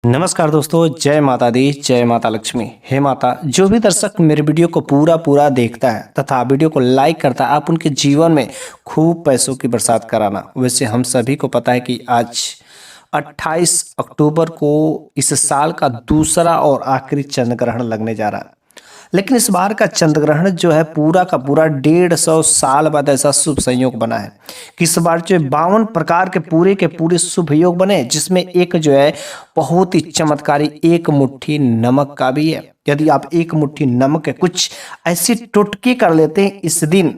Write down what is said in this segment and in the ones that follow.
नमस्कार दोस्तों, जय माता दी, जय माता लक्ष्मी। हे माता, जो भी दर्शक मेरे वीडियो को पूरा देखता है तथा वीडियो को लाइक करता है, आप उनके जीवन में खूब पैसों की बरसात कराना। वैसे हम सभी को पता है कि आज 28 अक्टूबर को इस साल का दूसरा और आखिरी चंद्र ग्रहण लगने जा रहा है। लेकिन इस बार का चंद्र ग्रहण जो है पूरा का पूरा 150 साल बाद ऐसा शुभ संयोग बना है कि इस बार जो 52 प्रकार के पूरे शुभ योग बने, जिसमें एक जो है बहुत ही चमत्कारी एक मुट्ठी नमक का भी है। यदि आप एक मुट्ठी नमक के कुछ ऐसे टोटके कर लेते हैं इस दिन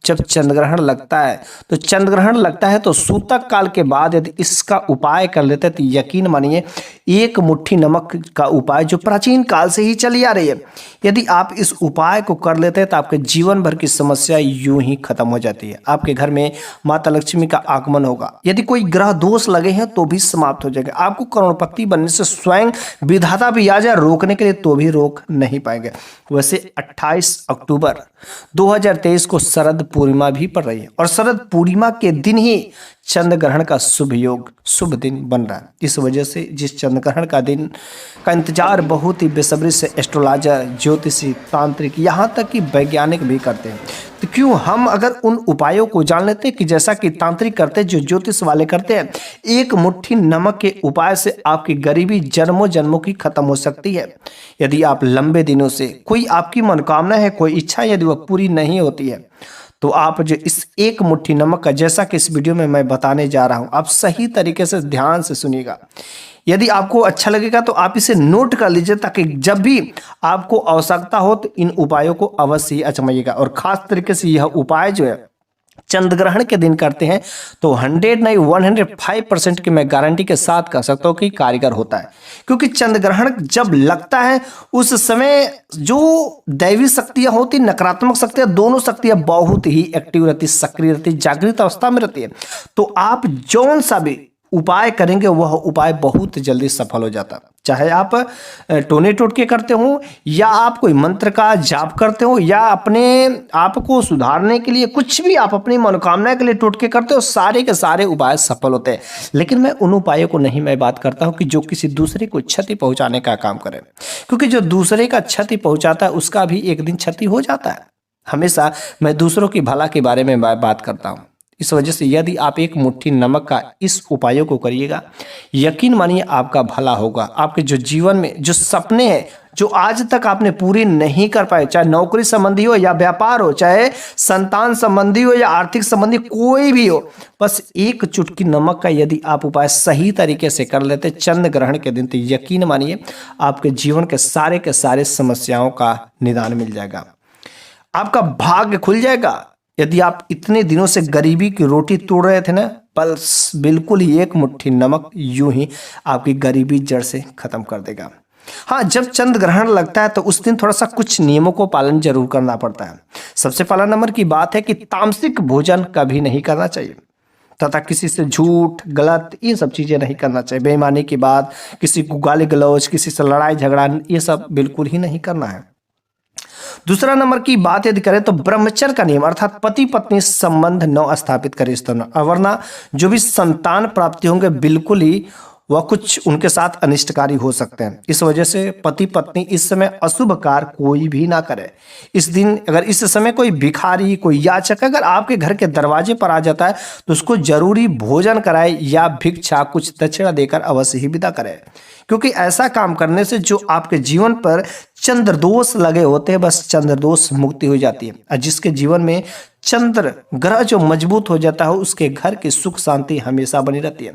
जब चंद्र ग्रहण लगता है, तो चंद्र ग्रहण लगता है तो सूतक काल के बाद यदि इसका उपाय कर लेते हैं तो यकीन मानिए एक मुट्ठी नमक का उपाय जो प्राचीन काल से ही चली आ रही है, यदि आप इस उपाय को कर लेते हैं तो आपके जीवन भर की समस्या यूं ही खत्म हो जाती है। आपके घर में माता लक्ष्मी का आगमन होगा। यदि कोई ग्रह दोष लगे हैं तो भी समाप्त हो जाएगा। आपको करोड़पति बनने से स्वयं विधाता भी आ जाए रोकने के लिए तो भी रोक नहीं पाएंगे। वैसे 28 अक्टूबर 2023 को शरद पूर्णिमा भी पड़ रही है और शरद पूर्णिमा के दिन ही चंद्र ग्रहण का शुभ योग शुभ दिन बन रहा है। इस वजह से जिस चंद्र ग्रहण का दिन का इंतजार बहुत ही बेसब्री से एस्ट्रोलॉजर, ज्योतिषी, तांत्रिक, यहाँ तक कि वैज्ञानिक भी करते हैं, तो क्यों हम अगर उन उपायों को जान लेते हैं कि जैसा कि तांत्रिक करते हैं, जो ज्योतिष वाले करते हैं, एक मुट्ठी नमक के उपाय से आपकी गरीबी जन्मों जन्मों की खत्म हो सकती है। यदि आप लंबे दिनों से कोई आपकी मनोकामना है, कोई इच्छा यदि वह पूरी नहीं होती है, तो आप जो इस एक मुट्ठी नमक का, जैसा कि इस वीडियो में मैं बताने जा रहा हूं, आप सही तरीके से ध्यान से सुनिएगा। यदि आपको अच्छा लगेगा तो आप इसे नोट कर लीजिए, ताकि जब भी आपको आवश्यकता हो तो इन उपायों को अवश्य ही आजमाइएगा। और खास तरीके से यह उपाय जो है चंद्र ग्रहण के दिन करते हैं तो 100 नहीं 105% की मैं गारंटी के साथ कह सकता हूं कि कारगर होता है। क्योंकि चंद्र ग्रहण जब लगता है उस समय जो दैवी शक्तियां होती, नकारात्मक शक्तियां, दोनों शक्तियां बहुत ही एक्टिव रहती, सक्रिय रहती, जागृत अवस्था में रहती है। तो आप जौन सा भी उपाय करेंगे वह उपाय बहुत जल्दी सफल हो जाता है। चाहे आप टोने टोटके करते हो, या आप कोई मंत्र का जाप करते हो, या अपने आप को सुधारने के लिए कुछ भी आप अपनी मनोकामना के लिए टोटके करते हो, सारे के सारे उपाय सफल होते हैं। लेकिन मैं उन उपायों को नहीं मैं बात करता हूं कि जो किसी दूसरे को क्षति पहुंचाने का काम करे, क्योंकि जो दूसरे का क्षति पहुंचाता है उसका भी एक दिन क्षति हो जाता है। हमेशा मैं दूसरों की भला के बारे में बात करता हूं। इस वजह से यदि आप एक मुट्ठी नमक का इस उपायों को करिएगा, यकीन मानिए आपका भला होगा। आपके जो जीवन में जो सपने हैं जो आज तक आपने पूरी नहीं कर पाए, चाहे नौकरी संबंधी हो या व्यापार हो, चाहे संतान संबंधी हो या आर्थिक संबंधी कोई भी हो, बस एक चुटकी नमक का यदि आप उपाय सही तरीके से कर लेते चंद्र ग्रहण के दिन, तो यकीन मानिए आपके जीवन के सारे समस्याओं का निदान मिल जाएगा, आपका भाग्य खुल जाएगा। यदि आप इतने दिनों से गरीबी की रोटी तोड़ रहे थे ना, बस बिल्कुल ही एक मुट्ठी नमक यूं ही आपकी गरीबी जड़ से खत्म कर देगा। हाँ, जब चंद्र ग्रहण लगता है तो उस दिन थोड़ा सा कुछ नियमों को पालन जरूर करना पड़ता है। सबसे पहला नंबर की बात है कि तामसिक भोजन कभी नहीं करना चाहिए, तथा किसी से झूठ, गलत, ये सब चीजें नहीं करना चाहिए। बेईमानी की बात, किसी को गाली गलौज, किसी से लड़ाई झगड़ा, ये सब बिल्कुल ही नहीं करना है। दूसरा नंबर की बात यदि करें तो ब्रह्मचर्य का नियम अर्थात पति पत्नी संबंध न स्थापित करें इस तरह, वरना जो भी संतान प्राप्ति होंगे बिल्कुल ही वह कुछ उनके साथ अनिष्टकारी हो सकते हैं। इस वजह से पति पत्नी इस समय अशुभ कार्य कोई भी ना करे। इस दिन अगर इस समय कोई भिखारी, कोई याचक अगर आपके घर के दरवाजे पर आ जाता है तो उसको जरूरी भोजन कराए या भिक्षा कुछ दक्षिणा देकर अवश्य ही विदा करे, क्योंकि ऐसा काम करने से जो आपके जीवन पर चंद्र दोष लगे होते हैं, बस चंद्र दोष मुक्ति हो जाती है। और जिसके जीवन में चंद्र ग्रह जो मजबूत हो जाता है उसके घर की सुख शांति हमेशा बनी रहती है।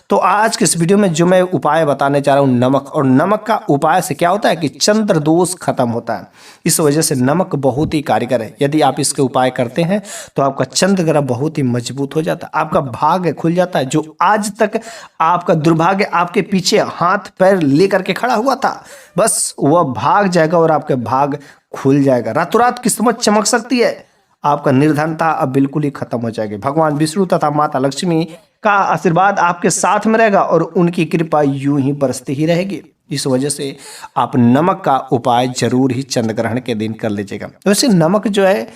तो आज के इस वीडियो में जो मैं उपाय बताने जा रहा हूँ नमक, और नमक का उपाय से क्या होता है कि चंद्र दोष खत्म होता है। इस वजह से नमक बहुत ही कारगर है। यदि आप इसके उपाय करते हैं तो आपका चंद्र ग्रह बहुत ही मजबूत हो जाता है, आपका भाग्य खुल जाता है। जो आज तक आपका दुर्भाग्य आपके पीछे हाथ पैर लेकर के खड़ा हुआ था, बस वह भाग जाएगा और आपके भाग खुल जाएगा। रातों रात किस्मत चमक सकती है, आपका निर्धनता अब बिल्कुल ही खत्म हो जाएगी। भगवान विष्णु तथा माता लक्ष्मी का आशीर्वाद आपके साथ में रहेगा और उनकी कृपा यूं ही बरसती ही रहेगी। इस वजह से आप नमक का उपाय जरूर ही चंद्र ग्रहण के दिन कर लीजिएगा। वैसे नमक जो है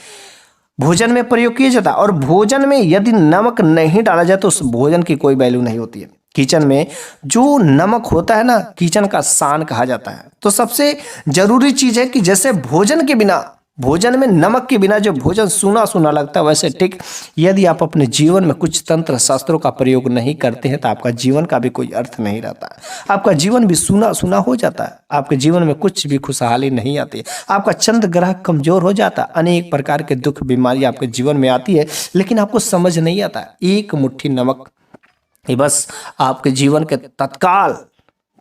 भोजन में प्रयोग किया जाता है, और भोजन में यदि नमक नहीं डाला जाए तो उस भोजन की कोई वैल्यू नहीं होती है। किचन में जो नमक होता है ना, किचन का शान कहा जाता है। तो सबसे जरूरी चीज है कि जैसे भोजन के बिना, भोजन में नमक के बिना जो भोजन सूना सूना लगता है, वैसे ठीक यदि आप अपने जीवन में कुछ तंत्र शास्त्रों का प्रयोग नहीं करते हैं तो आपका जीवन का भी कोई अर्थ नहीं रहता है। आपका जीवन भी सूना सूना हो जाता है, आपके जीवन में कुछ भी खुशहाली नहीं आती, आपका चंद्र ग्रह कमजोर हो जाता है, अनेक प्रकार के दुख बीमारी आपके जीवन में आती है, लेकिन आपको समझ नहीं आता। एक मुट्ठी नमक ये बस आपके जीवन के तत्काल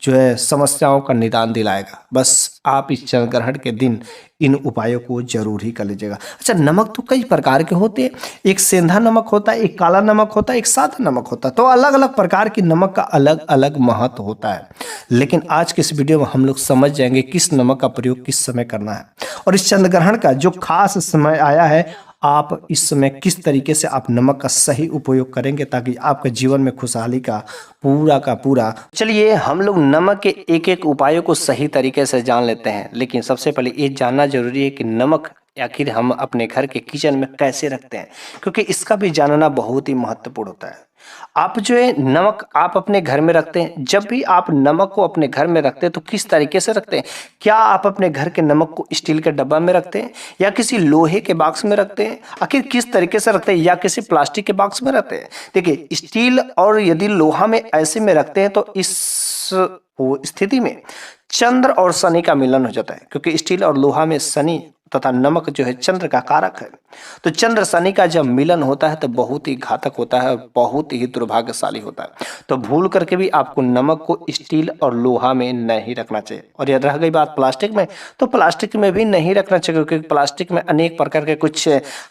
जो है समस्याओं का निदान दिलाएगा। बस आप इस चंद्र ग्रहण के दिन इन उपायों को जरूर ही कर लीजिएगा। अच्छा, नमक तो कई प्रकार के होते हैं, एक सेंधा नमक होता है, एक काला नमक होता है, एक सादा नमक होता है। तो अलग अलग प्रकार की नमक का अलग अलग महत्व होता है, लेकिन आज के इस वीडियो में हम लोग समझ जाएंगे किस नमक का प्रयोग किस समय करना है, और इस चंद्र ग्रहण का जो खास समय आया है, आप इस समय किस तरीके से आप नमक का सही उपयोग करेंगे ताकि आपके जीवन में खुशहाली का पूरा। चलिए हम लोग नमक के एक एक उपायों को सही तरीके से जान लेते हैं। लेकिन सबसे पहले ये जानना जरूरी है कि नमक आखिर हम अपने घर के किचन में कैसे रखते हैं, क्योंकि इसका भी जानना बहुत ही महत्वपूर्ण होता है। आप जो है नमक आप अपने घर में रखते हैं, जब भी आप नमक को अपने घर में रखते हैं तो किस तरीके से रखते हैं? क्या आप अपने घर के नमक को स्टील के डब्बा में रखते हैं या किसी लोहे के बॉक्स में रखते हैं? आखिर किस तरीके से रखते हैं, या किसी प्लास्टिक के बॉक्स में रखते हैं? देखिए, स्टील और यदि लोहा में ऐसे में रखते हैं तो इस स्थिति में चंद्र और शनि का मिलन हो जाता है, क्योंकि स्टील और लोहा में शनि तथा नमक जो है चंद्र का कारक है। तो चंद्र शनि का जब मिलन होता है तो बहुत ही घातक होता है, बहुत ही दुर्भाग्यशाली होता है। तो भूल करके भी आपको नमक को स्टील और लोहा में नहीं रखना चाहिए। और यदि रह गई बात प्लास्टिक में, तो प्लास्टिक में भी नहीं रखना चाहिए, क्योंकि प्लास्टिक में अनेक प्रकार के कुछ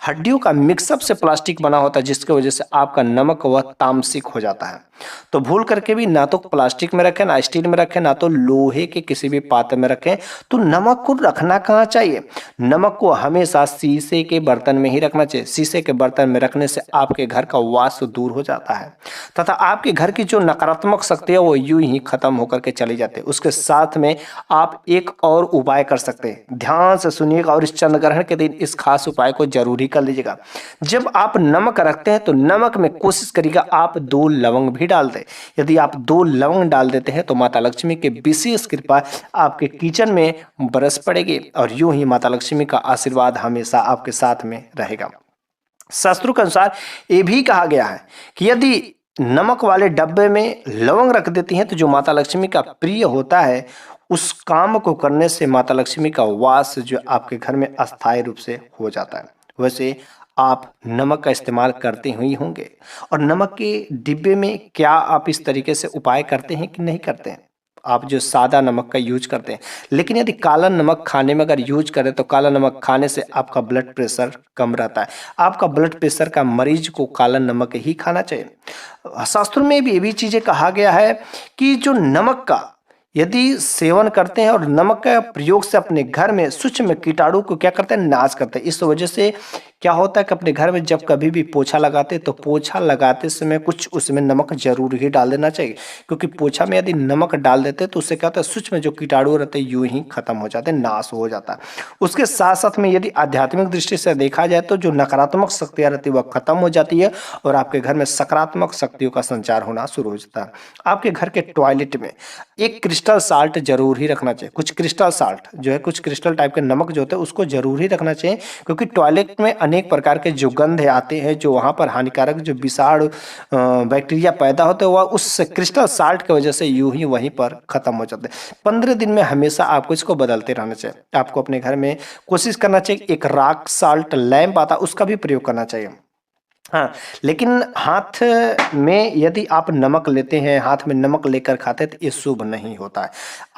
हड्डियों का मिक्सअप से प्लास्टिक बना होता है, जिसकी वजह से आपका नमक वह तामसिक हो जाता है। तो भूल करके भी ना तो प्लास्टिक में रखें, ना स्टील में रखें, ना तो लोहे के किसी भी पात्र में रखें। तो नमक को रखना कहाँ चाहिए? नमक को हमेशा शीशे के बर्तन में ही रखना चाहिए। शीशे के बर्तन में रखने से आपके घर का वास्तु दूर हो जाता है तथा आपके घर की जो नकारात्मक शक्ति है वो यूं ही खत्म होकर के चली जाती है। उसके साथ में आप एक और उपाय कर सकते हैं, ध्यान से सुनिएगा और इस चंद्र ग्रहण के दिन इस खास उपाय को जरूर ही कर लीजिएगा। जब आप नमक रखते हैं तो नमक में कोशिश करिएगा आप 2 लवंग भी डाल दें। यदि आप 2 लवंग डाल देते हैं तो माता लक्ष्मी की विशेष कृपा आपके किचन में बरस पड़ेगी और यूं ही माता लक्ष्मी का आशीर्वाद हमेशा आपके साथ में रहेगा। शास्त्रों के अनुसार ये भी कहा गया है कि यदि नमक वाले डब्बे में लवंग रख देती हैं तो जो माता लक्ष्मी का प्रिय होता है उस काम को करने से माता लक्ष्मी का वास जो आपके घर में अस्थायी रूप से हो जाता है। वैसे आप नमक का इस्तेमाल करते ही होंगे, और नमक के डिब्बे में क्या आप इस तरीके से उपाय करते हैं कि नहीं करते हैं? आप जो सादा नमक का यूज करते हैं, लेकिन यदि काला नमक खाने में अगर यूज करें तो काला नमक खाने से आपका ब्लड प्रेशर कम रहता है। आपका ब्लड प्रेशर का मरीज को काला नमक ही खाना चाहिए। शास्त्रों में भी ये भी चीजें कहा गया है कि जो नमक का यदि सेवन करते हैं और नमक का प्रयोग से अपने घर में सूक्ष्म कीटाणु को क्या करते हैं, नाश करते हैं। इस वजह से क्या होता है कि अपने घर में जब कभी भी पोछा लगाते हैं तो पोछा लगाते समय कुछ उसमें नमक जरूर ही डाल देना चाहिए, क्योंकि पोछा में यदि नमक डाल देते हैं तो उससे क्या होता है, सूक्ष्म जो कीटाणु रहते हैं यूं ही खत्म हो जाते हैं, नाश हो जाता है। उसके साथ साथ में यदि आध्यात्मिक दृष्टि से देखा जाए तो जो नकारात्मक शक्तियां रहती है वह खत्म हो जाती है और आपके घर में सकारात्मक शक्तियों का संचार होना शुरू हो जाता है। आपके घर के टॉयलेट में एक क्रिस्टल साल्ट जरूर ही रखना चाहिए। कुछ क्रिस्टल साल्ट जो है, कुछ क्रिस्टल टाइप के नमक जो होते हैं उसको जरूर ही रखना चाहिए, क्योंकि टॉयलेट में अनेक प्रकार के जो गंध आते हैं, जो वहां पर हानिकारक जो विषाणु बैक्टीरिया पैदा होते हैं वह उस क्रिस्टल साल्ट की वजह से यूं ही वहीं पर खत्म हो जाते हैं। 15 दिन में हमेशा आपको इसको बदलते रहना चाहिए। आपको अपने घर में कोशिश करना चाहिए, एक रॉक साल्ट लैंप आता उसका भी प्रयोग करना चाहिए। हाँ, लेकिन हाथ में यदि आप नमक लेते हैं, हाथ में नमक लेकर खाते हैं तो ये शुभ नहीं होता है।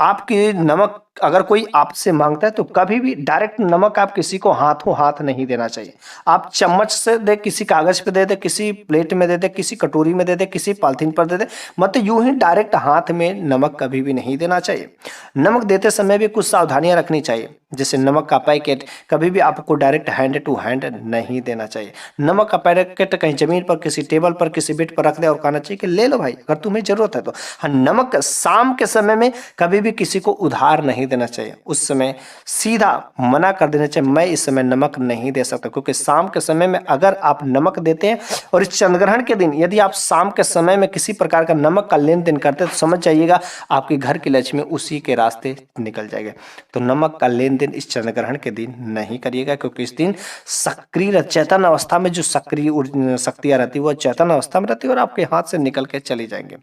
आपके नमक अगर कोई आपसे मांगता है तो कभी भी डायरेक्ट नमक आप किसी को हाथों हाथ नहीं देना चाहिए। आप चम्मच से दे, किसी कागज पे दे दे, किसी प्लेट में दे दे, किसी कटोरी में दे दे, किसी पॉलिथीन पर दे दे, मतलब यूं ही डायरेक्ट हाथ में नमक कभी भी नहीं देना चाहिए। नमक देते समय भी कुछ सावधानियां रखनी चाहिए। जैसे नमक का पैकेट कभी भी आपको डायरेक्ट हैंड टू हैंड नहीं देना चाहिए। नमक का पैकेट कहीं जमीन पर, किसी टेबल पर, किसी बेड पर रख दे और कहना चाहिए कि ले लो भाई अगर तुम्हें जरूरत है तो। हाँ, नमक शाम के समय में कभी भी किसी को उधार नहीं देना चाहिए। उस समय सीधा मना कर देना चाहिए, मैं इस समय नमक नहीं दे सकता, क्योंकि शाम के समय में अगर आप नमक देते हैं और इस चंद्रग्रहण के दिन यदि आप शाम के समय में किसी प्रकार का नमक का लेन देन करते हैं तो समझ जाइएगा आपके घर की लक्ष्मी उसी के रास्ते निकल जाएगा। तो नमक का लेन देन इस चंद्रग्रहण के दिन नहीं करिएगा, क्योंकि इस दिन सक्रिय चेतन अवस्था में जो सक्रिय शक्तियां रहती है वो चेतन अवस्था में रहती है और आपके हाथ से निकल के चली जाएंगे।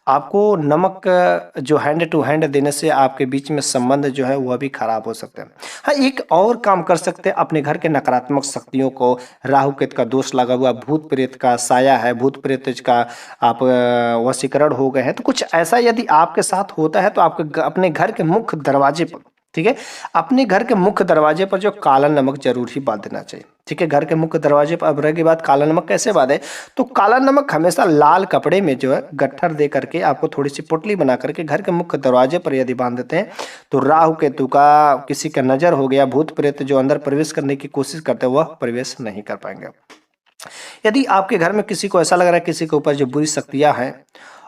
आपको नमक जो हैंड टू हैंड देने से आपके बीच में संबंध जो है वह भी खराब हो सकते हैं। हाँ, एक और काम कर सकते हैं, अपने घर के नकारात्मक शक्तियों को, राहु केतु का दोष लगा हुआ, भूत प्रेत का साया है, भूत प्रेत का आप वशीकरण हो गए हैं, तो कुछ ऐसा यदि आपके साथ होता है तो आपके अपने घर के मुख्य दरवाजे पर, ठीक है, अपने घर के मुख्य दरवाजे पर जो काला नमक जरूर ही बांध देना चाहिए। ठीक है, घर के मुख्य दरवाजे पर अब रह की बात काला नमक कैसे बांधे, तो काला नमक हमेशा लाल कपड़े में जो है गट्ठर दे करके आपको थोड़ी सी पोटली बना करके घर के मुख्य दरवाजे पर यदि बांध देते हैं तो राहु केतु का, किसी का नजर हो गया, भूत प्रेत जो अंदर प्रवेश करने की कोशिश करते हैं वह प्रवेश नहीं कर पाएंगे। यदि आपके घर में किसी को ऐसा लग रहा है किसी के ऊपर जो बुरी शक्तियां हैं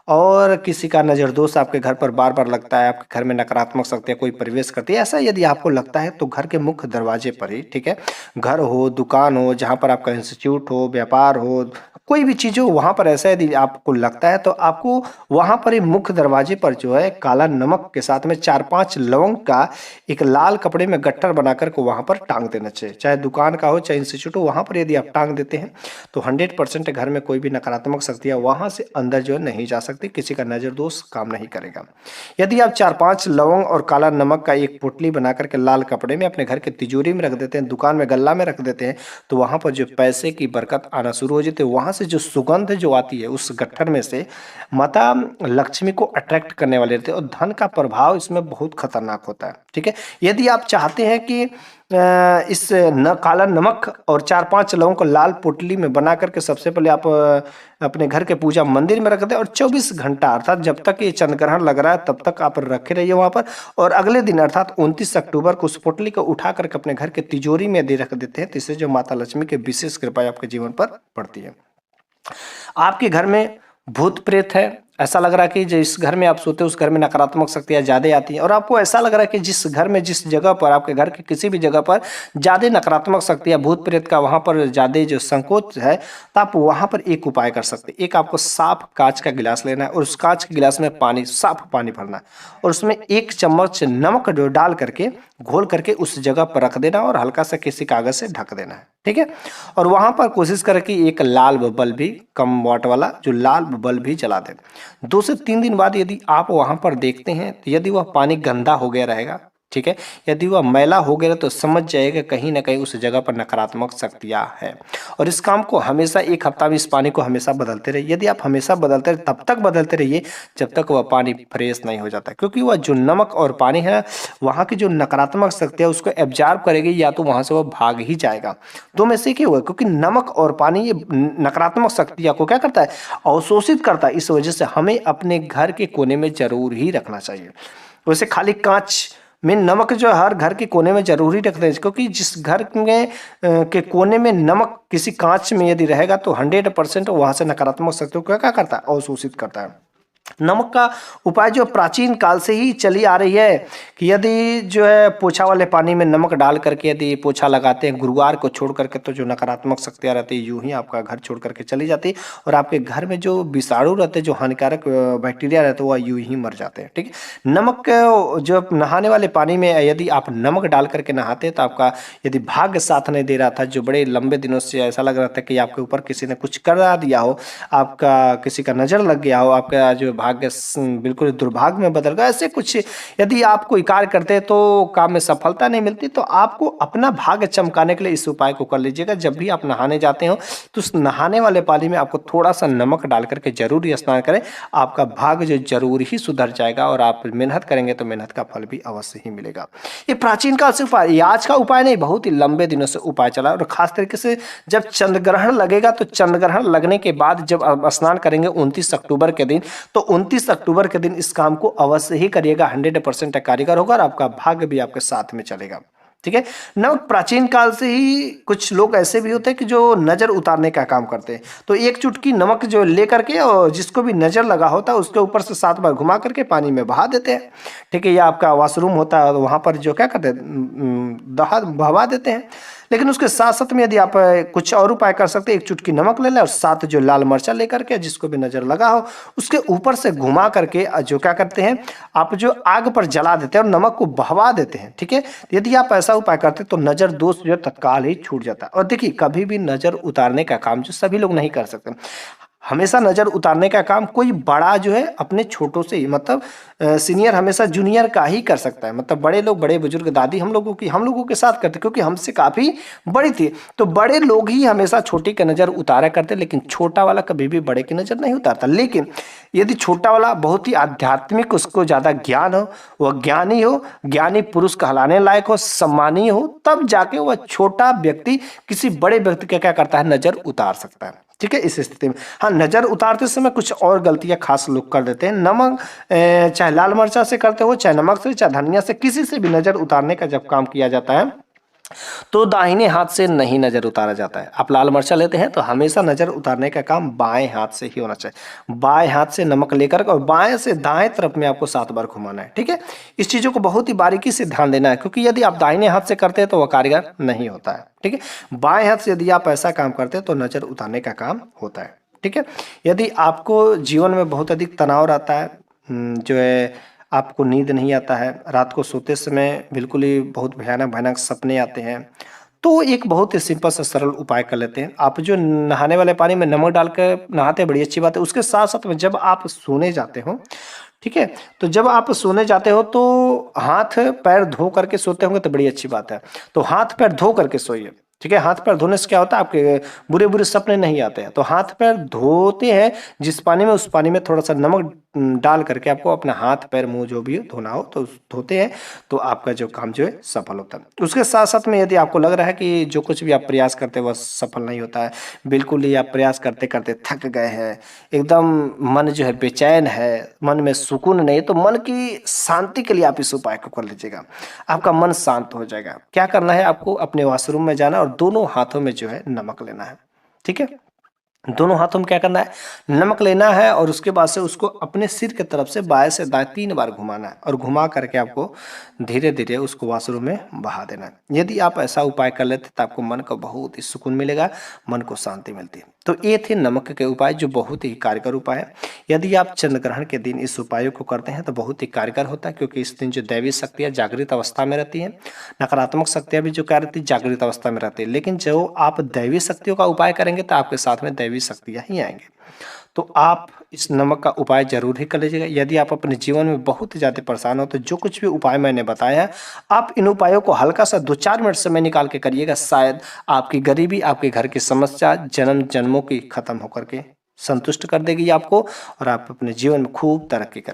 और किसी का नजर दोष आपके घर पर बार बार लगता है, आपके घर में नकारात्मक शक्तियां कोई प्रवेश करती है, ऐसा यदि आपको लगता है तो घर के मुख्य दरवाजे पर ही, ठीक है, घर हो, दुकान हो, जहां पर आपका इंस्टीट्यूट हो, व्यापार हो, कोई भी चीज हो, वहां पर ऐसा यदि आपको लगता है तो आपको वहां पर ही मुख्य दरवाजे पर जो है काला नमक के साथ में 4-5 लवंग का एक लाल कपड़े में गट्ठर बनाकर को वहां पर टांग देना चाहिए। चाहे दुकान का हो चाहे इंस्टीट्यूट हो, वहां पर यदि आप टांग देते हैं तो 100% घर में कोई भी नकारात्मक शक्तियां वहां से अंदर जो है नहीं जा सकती, किसी का नजर दोष काम नहीं करेगा। यदि आप 4-5 लवंग और काला नमक का एक पोटली बना करके लाल कपड़े में अपने घर के तिजोरी में रख देते हैं, दुकान में गल्ला में रख देते हैं, तो वहां पर जो पैसे की बरकत आना शुरू हो जाती है। वहां से जो सुगंध जो आती है उस गट्ठर में से माता लक्ष्मी को अट्रैक्ट करने वाले रहते हैं और धन का प्रभाव इसमें बहुत खतरनाक होता है। ठीक है, यदि आप चाहते हैं कि इस काला नमक और 4-5 लवंग को लाल पोटली में बना करके सबसे पहले आप अपने घर के पूजा मंदिर में रख दें और 24 घंटा अर्थात जब तक ये चंद्र ग्रहण लग रहा है तब तक आप रखे रहिए वहां पर, और अगले दिन अर्थात 29 अक्टूबर को उस पोटली को उठा करके अपने घर के तिजोरी में दे रख देते हैं, तो इससे जो माता लक्ष्मी की विशेष कृपा आपके जीवन पर पड़ती है। आपके घर में भूत प्रेत है, ऐसा लग रहा है कि जिस घर में आप सोते हैं उस घर में नकारात्मक शक्तियां ज्यादा आती हैं, और आपको ऐसा लग रहा है कि जिस घर में, जिस जगह पर, आपके घर के किसी भी जगह पर ज्यादा नकारात्मक शक्तियां, भूत प्रेत का वहां पर ज्यादा जो संकोच है, तो आप वहां पर एक उपाय कर सकते हैं। एक आपको साफ कांच का गिलास लेना है और उस कांच के गिलास में पानी, साफ पानी भरना है और उसमें 1 चम्मच नमक जो डाल करके घोल करके उस जगह पर रख देना और हल्का सा किसी कागज से ढक देना है। ठीक है, और वहां पर कोशिश करें कि एक लाल बल्ब भी, कम वाट वाला जो लाल बल्ब भी जला दें। 2 से 3 दिन बाद यदि आप वहां पर देखते हैं तो यदि वह पानी गंदा हो गया रहेगा, ठीक है, यदि वह मैला हो गया तो समझ जाएगा कहीं ना कहीं उस जगह पर नकारात्मक शक्तियां हैं। और इस काम को हमेशा 1 हफ्ता में इस पानी को हमेशा बदलते रहिए। यदि आप हमेशा बदलते रहे तब तक बदलते रहिए जब तक वह पानी फ्रेश नहीं हो जाता, क्योंकि वह जो नमक और पानी है वहाँ की जो नकारात्मक शक्तियाँ उसको एब्जॉर्ब करेगी या तो वहाँ से वह भाग ही जाएगा। दो में से क्या हुआ, क्योंकि नमक और पानी ये नकारात्मक शक्तियाँ को क्या करता है, अवशोषित करता है। इस वजह से हमें अपने घर के कोने में जरूर ही रखना चाहिए। वैसे खाली कांच में नमक जो हर घर के कोने में जरूरी रखते हैं, क्योंकि जिस घर में के कोने में नमक किसी कांच में यदि रहेगा तो 100% वहां से नकारात्मक शक्तियों को क्या करता है, अवशोषित करता है। नमक का उपाय जो प्राचीन काल से ही चली आ रही है कि यदि जो है पोछा वाले पानी में नमक डाल करके यदि पोछा लगाते हैं गुरुवार को छोड़ करके, तो जो नकारात्मक शक्तियाँ रहती है यूं ही आपका घर छोड़ करके चली जाती है और आपके घर में जो विषाणु रहते हैं, जो हानिकारक बैक्टीरिया रहते हैं, वह यूं ही मर जाते हैं। ठीक है, नमक जो नहाने वाले पानी में यदि आप नमक डाल करके नहाते हैं तो आपका यदि भाग्य साथ नहीं दे रहा था, जो बड़े लंबे दिनों से ऐसा लग रहा था कि आपके ऊपर किसी ने कुछ करा दिया हो, आपका किसी का नजर लग गया हो, आपका जो भाग्य बिल्कुल दुर्भाग्य में बदल गया, ऐसे कुछ यदि आप कोई कार्य करते हैं तो काम में सफलता नहीं मिलती, तो आपको अपना भाग्य चमकाने के लिए इस उपाय को कर लीजिएगा। जब भी आप नहाने जाते हो तो उस नहाने वाले पानी में आपको थोड़ा सा नमक डाल करके जरूर स्नान करें, आपका भाग्य जो जरूर ही सुधर जाएगा और आप मेहनत करेंगे तो मेहनत का फल भी अवश्य ही मिलेगा। ये प्राचीन काल से उपाय, आज का उपाय नहीं, बहुत ही लंबे दिनों से उपाय चला। और खास तरीके से जब चंद्र ग्रहण लगेगा तो चंद्र ग्रहण लगने के बाद जब आप स्नान करेंगे 29 अक्टूबर के दिन, तो तो 29 अक्टूबर के दिन इस काम को अवश्य ही करिएगा, 100% कारीगर होगा और आपका भाग्य भी आपके साथ में चलेगा। ठीक है। नमक प्राचीन काल से ही कुछ लोग ऐसे भी होते हैं कि जो नजर उतारने का काम करते हैं। तो एक चुटकी नमक जो लेकर के और जिसको भी नजर लगा होता है उसके ऊपर से 7 बार घुमा करके पानी में बहा देते हैं। ठीक है। या आपका वॉशरूम होता है वहां पर जो क्या करते हैं, बहवा देते हैं। लेकिन उसके साथ साथ में यदि आप कुछ और उपाय कर सकते हैं, एक चुटकी नमक ले लें और 7 जो लाल मिर्चा लेकर के जिसको भी नजर लगा हो उसके ऊपर से घुमा करके जो क्या करते हैं, आप जो आग पर जला देते हैं और नमक को बहवा देते हैं। ठीक है। यदि आप ऐसा उपाय करते हैं तो नजर दोष जो तत्काल ही छूट जाता है। और देखिए, कभी भी नजर उतारने का काम जो सभी लोग नहीं कर सकते, हमेशा नजर उतारने का काम कोई बड़ा जो है अपने छोटों से ही, मतलब सीनियर हमेशा जूनियर का ही कर सकता है। मतलब बड़े लोग, बड़े बुजुर्ग, दादी हम लोगों के साथ करते, क्योंकि हमसे काफी बड़ी थी। तो बड़े लोग ही हमेशा छोटे की नजर उतारा करते, लेकिन छोटा वाला कभी भी बड़े की नजर नहीं उतारता। लेकिन यदि छोटा वाला बहुत ही आध्यात्मिक, उसको ज्यादा ज्ञान हो, वह ज्ञानी हो, ज्ञानी पुरुष कहलाने लायक हो, सम्मानीय हो, तब जाके वह छोटा व्यक्ति किसी बड़े व्यक्ति का क्या करता है, नजर उतार सकता है। ठीक है। इस स्थिति में हाँ, नजर उतारते समय कुछ और गलतियां खास लोग कर देते हैं। नमक चाहे लाल मिर्चा से करते हो, चाहे नमक से, चाहे धनिया से, किसी से भी नजर उतारने का जब काम किया जाता है तो दाहिने हाथ से नहीं नजर उतारा जाता है। आप लाल मिर्चा लेते हैं तो हमेशा नजर उतारने का काम बाएं हाथ से ही होना चाहिए। बाएं हाथ से नमक लेकर और बाएं से दाएं तरफ में आपको 7 बार घुमाना है। ठीक है। इस चीजों को बहुत ही बारीकी से ध्यान देना है, क्योंकि यदि आप दाहिने हाथ से करते हैं तो वह कारीगर नहीं होता है। ठीक है। बाएं हाथ से यदि आप ऐसा काम करते हैं तो नजर उतारने का काम होता है। ठीक है। यदि आपको जीवन में बहुत अधिक तनाव रहता है, जो है आपको नींद नहीं आता है, रात को सोते समय बिल्कुल ही बहुत भयानक भयानक सपने आते हैं, तो एक बहुत ही सिंपल सा सरल उपाय कर लेते हैं। आप जो नहाने वाले पानी में नमक डाल के नहाते हैं, बड़ी अच्छी बात है। उसके साथ साथ में जब आप सोने जाते हो, ठीक है, तो जब आप सोने जाते हो तो हाथ पैर धो करके सोते होंगे तो बड़ी अच्छी बात है। तो हाथ पैर धो करके सोइए। ठीक है। हाथ पैर धोने से क्या होता है, आपके बुरे बुरे सपने नहीं आते हैं। तो हाथ पैर धोते हैं जिस पानी में, उस पानी में थोड़ा सा नमक डाल करके आपको अपना हाथ पैर मुंह जो भी धोना हो तो धोते हैं, तो आपका जो काम जो है सफल होता है। उसके साथ साथ में यदि आपको लग रहा है कि जो कुछ भी आप प्रयास करते हैं वह सफल नहीं होता है, बिल्कुल ही आप प्रयास करते करते थक गए हैं, एकदम मन जो है बेचैन है, मन में सुकून नहीं, तो मन की शांति के लिए आप इस उपाय को कर लीजिएगा। आपका मन शांत हो जाएगा। क्या करना है, आपको अपने वॉशरूम में जाना और दोनों हाथों में जो है नमक लेना है। ठीक है। दोनों हाथों में क्या करना है, नमक लेना है और उसके बाद से उसको अपने सिर की तरफ से बाएं से दाएं 3 बार घुमाना है और घुमा करके आपको धीरे धीरे उसको वॉशरूम में बहा देना है। यदि आप ऐसा उपाय कर लेते तो आपको मन को बहुत ही सुकून मिलेगा, मन को शांति मिलती है। तो ये थे नमक के उपाय, जो बहुत ही कारगर उपाय है। यदि आप चंद्र ग्रहण के दिन इस उपायों को करते हैं तो बहुत ही कारगर होता है, क्योंकि इस दिन जो दैवी शक्तियाँ जागृत अवस्था में रहती हैं, नकारात्मक शक्तियाँ भी जो क्या रहती है, जागृत अवस्था में रहती है। लेकिन जो आप दैवी शक्तियों का उपाय करेंगे तो आपके साथ में दैवी शक्तियाँ ही आएंगे। तो आप इस नमक का उपाय जरूर ही कर लीजिएगा। यदि आप अपने जीवन में बहुत ही ज़्यादा परेशान हो तो जो कुछ भी उपाय मैंने बताया है, आप इन उपायों को हल्का सा 2-4 मिनट समय निकाल के करिएगा। शायद आपकी गरीबी, आपके घर की समस्या जन्म जन्मों की खत्म होकर के संतुष्ट कर देगी आपको, और आप अपने जीवन में खूब तरक्की करें।